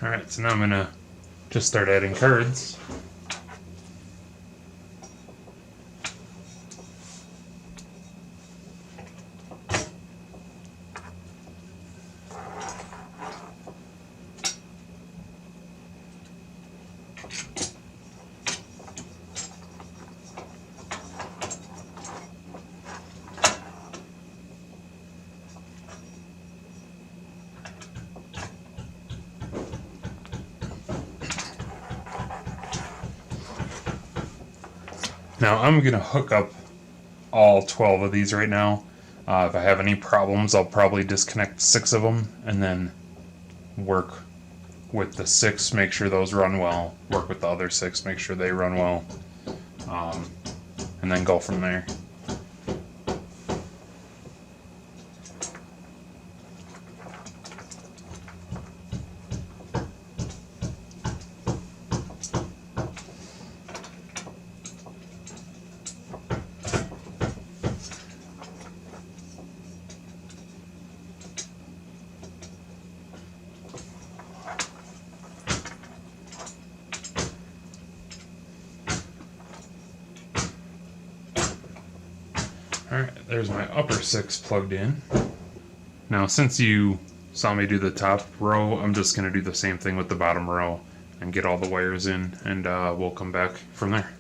Alright, so now I'm gonna just start adding cards. Now I'm going to hook up all 12 of these right now. If I have any problems, I'll probably disconnect 6 of them and then work with the 6, make sure those run well, work with the other 6, make sure they run well, and then go from there. Alright, there's my upper 6 plugged in. Now since you saw me do the top row, I'm just going to do the same thing with the bottom row and get all the wires in, and we'll come back from there.